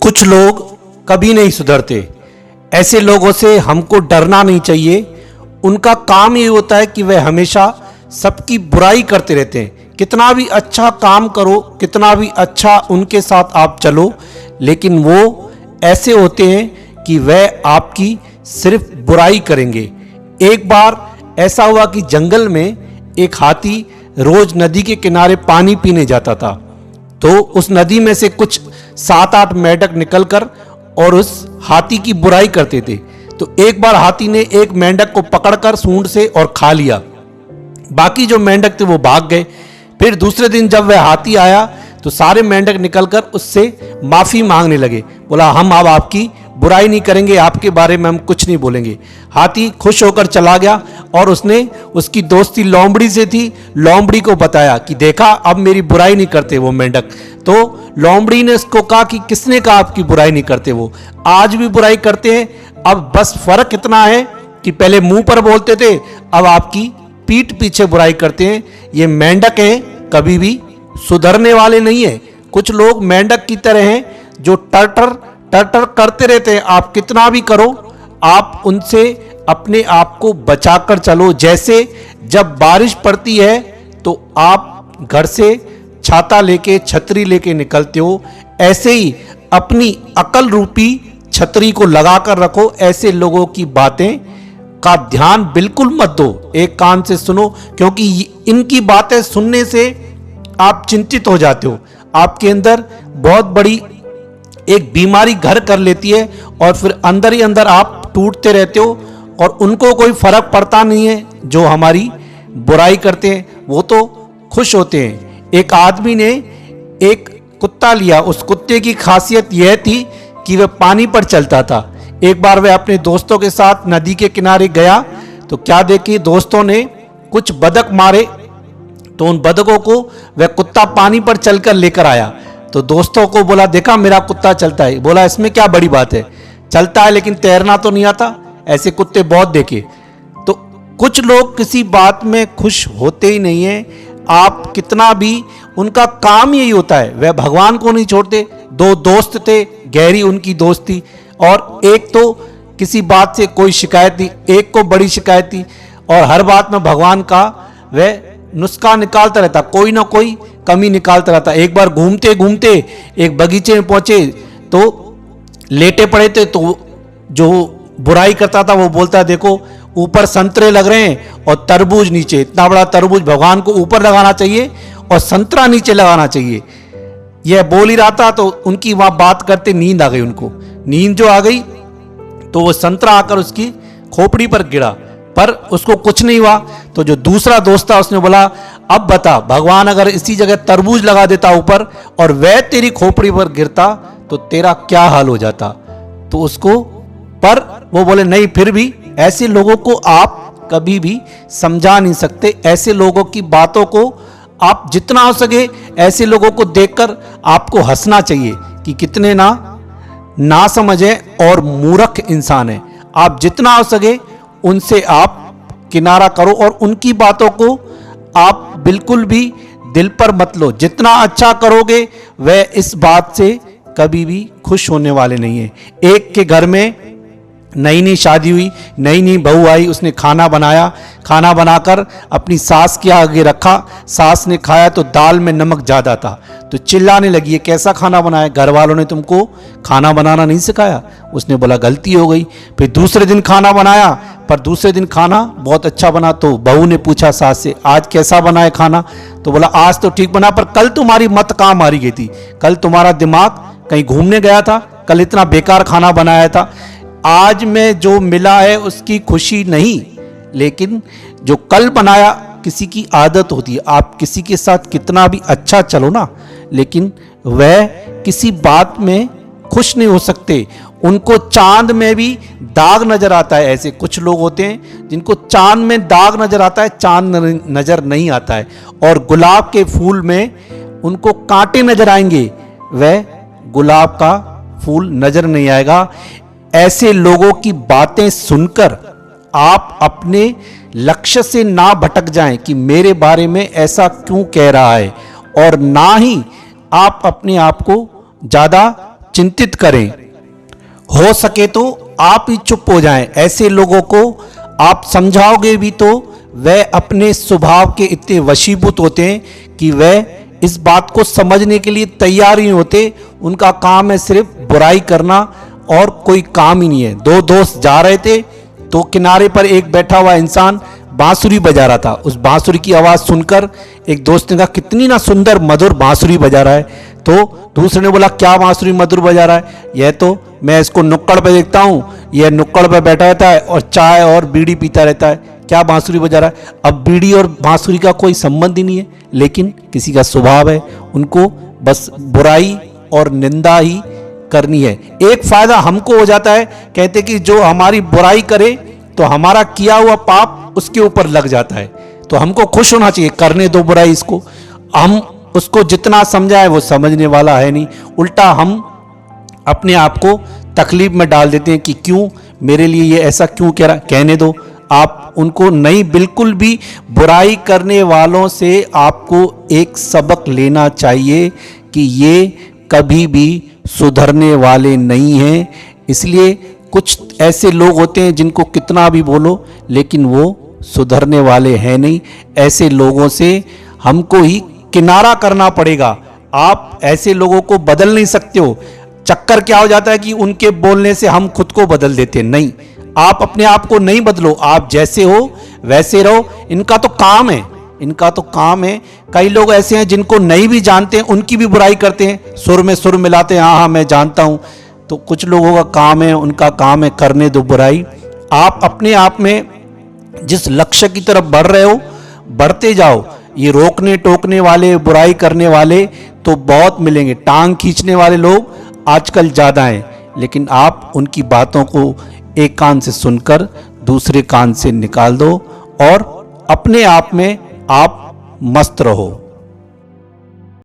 कुछ लोग कभी नहीं सुधरते। ऐसे लोगों से हमको डरना नहीं चाहिए। उनका काम ये होता है कि वह हमेशा सबकी बुराई करते रहते हैं। कितना भी अच्छा काम करो, कितना भी अच्छा उनके साथ आप चलो, लेकिन वो ऐसे होते हैं कि वह आपकी सिर्फ बुराई करेंगे। एक बार ऐसा हुआ कि जंगल में एक हाथी रोज नदी के किनारे पानी पीने जाता था। तो उस नदी में से कुछ 7-8 मेंढक निकलकर और उस हाथी की बुराई करते थे। तो एक बार हाथी ने एक मेंढक को पकड़कर सूंड से और खा लिया। बाकी जो मेंढक थे वो भाग गए। फिर दूसरे दिन जब वह हाथी आया तो सारे मेंढक निकलकर उससे माफी मांगने लगे। बोला, हम अब आपकी बुराई नहीं करेंगे, आपके बारे में हम कुछ नहीं बोलेंगे। हाथी खुश होकर चला गया और उसने उसकी दोस्ती लोमड़ी से थी, लोमड़ी को बताया कि देखा अब मेरी बुराई नहीं करते वो मेंढक। तो लोमड़ी ने उसको कहा कि किसने कहा आपकी बुराई नहीं करते, वो आज भी बुराई करते हैं। अब बस फर्क इतना है कि पहले मुंह पर बोलते थे, अब आपकी पीठ पीछे बुराई करते हैं। ये मेंढक हैं, कभी भी सुधरने वाले नहीं है। कुछ लोग मेंढक की तरह हैं जो टर्टर करते रहते हैं। आप कितना भी करो, आप उनसे अपने आप को बचाकर चलो। जैसे जब बारिश पड़ती है तो आप घर से छाता लेके, छतरी लेके निकलते हो, ऐसे ही अपनी अकल रूपी छतरी को लगाकर रखो। ऐसे लोगों की बातें का ध्यान बिल्कुल मत दो, एक कान से सुनो, क्योंकि इनकी बातें सुनने से आप चिंतित हो जाते हो। आपके अंदर बहुत बड़ी एक बीमारी घर कर लेती है और फिर अंदर ही अंदर आप टूटते रहते हो और उनको कोई फर्क पड़ता नहीं है। जो हमारी बुराई करते हैं वो तो खुश होते हैं। एक आदमी ने एक कुत्ता लिया। उस कुत्ते की खासियत यह थी कि वह पानी पर चलता था। एक बार वह अपने दोस्तों के साथ नदी के किनारे गया तो क्या देखे, दोस्तों ने कुछ बतख मारे। तो उन बतखों को वह कुत्ता पानी पर चलकर लेकर आया। तो दोस्तों को बोला, देखा मेरा कुत्ता चलता है। बोला, इसमें क्या बड़ी बात है, चलता है लेकिन तैरना तो नहीं आता। ऐसे कुत्ते बहुत देखे। तो कुछ लोग किसी बात में खुश होते ही नहीं है। आप कितना भी, उनका काम यही होता है, वह भगवान को नहीं छोड़ते। 2 दोस्त थे, गहरी उनकी दोस्ती, और एक तो किसी बात से कोई शिकायत थी, एक को बड़ी शिकायत थी, और हर बात में भगवान का वह नुस्खा निकालता रहता, कोई ना कोई कमी निकालता रहता। एक बार घूमते घूमते एक बगीचे में पहुंचे तो लेटे पड़े थे। तो जो बुराई करता था वो बोलता, देखो ऊपर संतरे लग रहे हैं और तरबूज नीचे। इतना बड़ा तरबूज भगवान को ऊपर लगाना चाहिए और संतरा नीचे लगाना चाहिए। यह बोल ही रहा था तो उनकी वहां बात करते नींद आ गई। उनको नींद जो आ गई तो वो संतरा आकर उसकी खोपड़ी पर गिरा, पर उसको कुछ नहीं हुआ। तो जो दूसरा दोस्त था उसने बोला, अब बता, भगवान अगर इसी जगह तरबूज लगा देता ऊपर और वह तेरी खोपड़ी पर गिरता तो तेरा क्या हाल हो जाता। तो उसको, पर वो बोले नहीं, फिर भी ऐसे लोगों को आप कभी भी समझा नहीं सकते। ऐसे लोगों की बातों को आप जितना हो सके, ऐसे लोगों को देखकर आपको हंसना चाहिए कि कितने ना समझे और मूर्ख इंसान है। आप जितना हो सके उनसे आप किनारा करो और उनकी बातों को आप बिल्कुल भी दिल पर मत लो। जितना अच्छा करोगे वह इस बात से कभी भी खुश होने वाले नहीं है। एक के घर में नई नई शादी हुई, नई नई बहू आई, उसने खाना बनाया। खाना बनाकर अपनी सास के आगे रखा। सास ने खाया तो दाल में नमक ज़्यादा था तो चिल्लाने लगी, ये कैसा खाना बनाया, घर वालों ने तुमको खाना बनाना नहीं सिखाया। उसने बोला, गलती हो गई। फिर दूसरे दिन खाना बनाया, पर दूसरे दिन खाना बहुत अच्छा बना। तो बहू ने पूछा सास से, आज कैसा बना है खाना? तो बोला, आज तो ठीक बना, पर कल तुम्हारी मत कहाँ मारी गई थी, कल तुम्हारा दिमाग कहीं घूमने गया था, कल इतना बेकार खाना बनाया था। आज में जो मिला है उसकी खुशी नहीं, लेकिन जो कल बनाया, किसी की आदत होती है, आप किसी के साथ कितना भी अच्छा चलो ना, लेकिन वह किसी बात में खुश नहीं हो सकते। उनको चांद में भी दाग नजर आता है। ऐसे कुछ लोग होते हैं जिनको चांद में दाग नजर आता है, चांद नजर नहीं आता है। और गुलाब के फूल में उनको कांटे नजर आएंगे, वह गुलाब का फूल नजर नहीं आएगा। ऐसे लोगों की बातें सुनकर आप अपने लक्ष्य से ना भटक जाएं कि मेरे बारे में ऐसा क्यों कह रहा है, और ना ही आप अपने आप को ज़्यादा चिंतित करें। हो सके तो आप ही चुप हो जाएं। ऐसे लोगों को आप समझाओगे भी तो वह अपने स्वभाव के इतने वशीभूत होते हैं कि वह इस बात को समझने के लिए तैयार ही नहीं होते। उनका काम है सिर्फ बुराई करना और कोई काम ही नहीं है। दो दोस्त जा रहे थे तो किनारे पर एक बैठा हुआ इंसान बांसुरी बजा रहा था। उस बांसुरी की आवाज़ सुनकर एक दोस्त ने कहा कितनी ना सुंदर मधुर बांसुरी बजा रहा है। तो दूसरे ने बोला क्या बांसुरी मधुर बजा रहा है? यह तो मैं इसको नुक्कड़ पे देखता हूँ, यह नुक्कड़ पे बैठा रहता है और चाय और बीड़ी पीता रहता है, क्या बांसुरी बजा रहा है? अब बीड़ी और बांसुरी का कोई संबंध ही नहीं है, लेकिन किसी का स्वभाव है, उनको बस बुराई और निंदा ही करनी है। एक फायदा हमको हो जाता है, कहते कि जो हमारी बुराई करे तो हमारा किया हुआ पाप उसके ऊपर लग जाता है, तो हमको खुश होना चाहिए, करने दो बुराई इसको। हम उसको जितना समझाए वो समझने वाला है नहीं, उल्टा हम अपने आप को तकलीफ में डाल देते हैं कि क्यों मेरे लिए ये ऐसा क्यों कह रहा। कहने दो, आप उनको नहीं, बिल्कुल भी बुराई करने वालों से आपको एक सबक लेना चाहिए कि ये कभी भी सुधरने वाले नहीं हैं। इसलिए कुछ ऐसे लोग होते हैं जिनको कितना भी बोलो लेकिन वो सुधरने वाले हैं नहीं। ऐसे लोगों से हमको ही किनारा करना पड़ेगा। आप ऐसे लोगों को बदल नहीं सकते हो। चक्कर क्या हो जाता है कि उनके बोलने से हम खुद को बदल देते हैं। नहीं, आप अपने आप को नहीं बदलो, आप जैसे हो वैसे रहो। इनका तो काम है, इनका तो काम है। कई लोग ऐसे हैं जिनको नहीं भी जानते हैं उनकी भी बुराई करते हैं, सुर में सुर मिलाते हैं, हाँ हाँ मैं जानता हूं। तो कुछ लोगों का काम है, उनका काम है करने दो बुराई। आप अपने आप में जिस लक्ष्य की तरफ बढ़ रहे हो बढ़ते जाओ। ये रोकने टोकने वाले, बुराई करने वाले तो बहुत मिलेंगे, टांग खींचने वाले लोग आजकल ज़्यादा हैं, लेकिन आप उनकी बातों को एक कान से सुनकर दूसरे कान से निकाल दो और अपने आप में आप मस्त रहो।